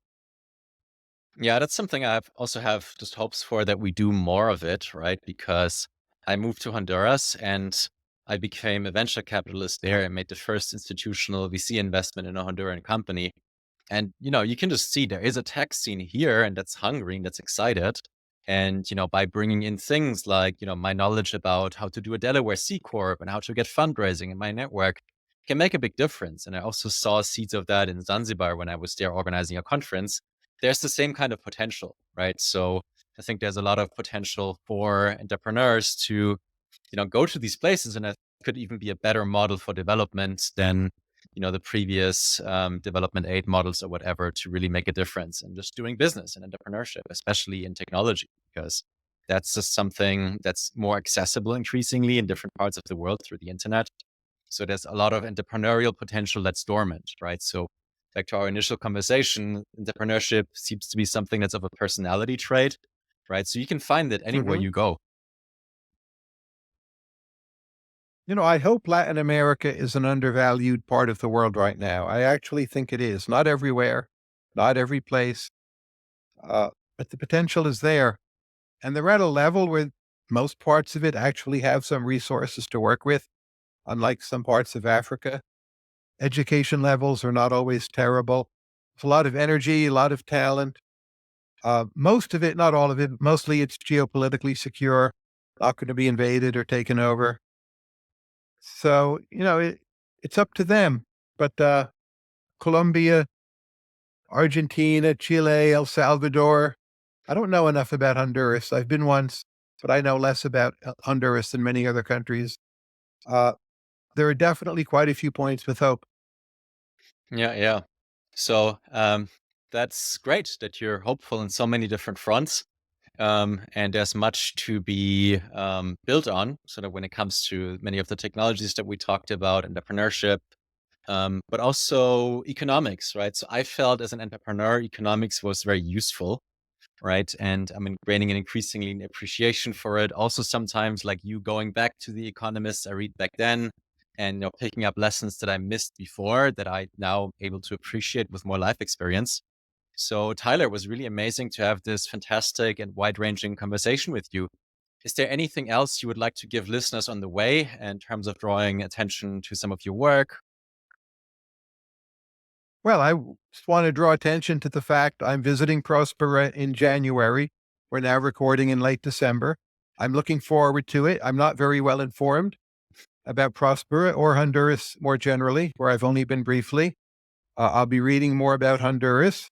Yeah, that's something I've also have just hopes for that we do more of it, right? Because I moved to Honduras and I became a venture capitalist there and made the first institutional VC investment in a Honduran company. And, you can just see there is a tech scene here and that's hungry and that's excited. And, by bringing in things like, my knowledge about how to do a Delaware C Corp and how to get fundraising in my network can make a big difference. And I also saw seeds of that in Zanzibar when I was there organizing a conference. There's the same kind of potential, right? So I think there's a lot of potential for entrepreneurs to, go to these places and it could even be a better model for development than the previous development aid models or whatever to really make a difference and just doing business and entrepreneurship, especially in technology, because that's just something that's more accessible increasingly in different parts of the world through the internet. So there's a lot of entrepreneurial potential that's dormant, right? So back to our initial conversation, entrepreneurship seems to be something that's of a personality trait, right? So you can find it anywhere
Mhm.
you go.
I hope Latin America is an undervalued part of the world right now. I actually think it is. Not everywhere, not every place, uh, but the potential is there. And they're at a level where most parts of it actually have some resources to work with, unlike some parts of Africa. Education levels are not always terrible. There's a lot of energy, a lot of talent. Most of it, not all of it, mostly it's geopolitically secure, not going to be invaded or taken over. So, it's up to them. But Colombia, Argentina, Chile, El Salvador, I don't know enough about Honduras. I've been once, but I know less about Honduras than many other countries. Uh, there are definitely quite a few points with hope.
Yeah, yeah. So that's great that you're hopeful in so many different fronts. And there's much to be built on. So that when it comes to many of the technologies that we talked about, entrepreneurship, but also economics, right? So I felt as an entrepreneur, economics was very useful, right? And I'm gaining an increasingly appreciation for it. Also, sometimes like you going back to the economists I read back then, and picking up lessons that I missed before that I now able to appreciate with more life experience. So Tyler, it was really amazing to have this fantastic and wide-ranging conversation with you. Is there anything else you would like to give listeners on the way in terms of drawing attention to some of your work?
Well, just want to draw attention to the fact I'm visiting Prospera in January. We're now recording in late December. I'm looking forward to it. I'm not very well informed about Prospera or Honduras more generally, where I've only been briefly. I'll be reading more about Honduras,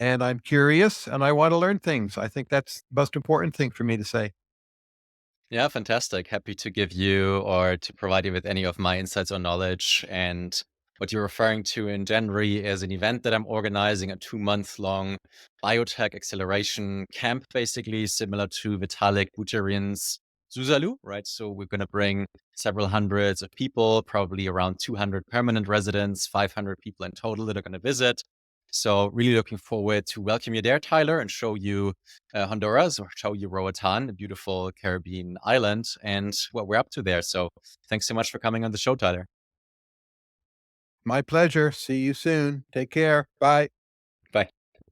and I'm curious and I want to learn things. I think that's the most important thing for me to say.
Yeah, fantastic. Happy to give you or to provide you with any of my insights or knowledge. And what you're referring to in January is an event that I'm organizing, a 2 month long biotech acceleration camp, basically similar to Vitalik Buterin's Zuzalu, right? So we're going to bring several hundreds of people, probably around 200 permanent residents, 500 people in total that are going to visit. So really looking forward to welcome you there, Tyler, and show you Honduras or show you Roatan, a beautiful Caribbean island, and what we're up to there. So thanks so much for coming on the show, Tyler.
My pleasure. See you soon. Take care. Bye.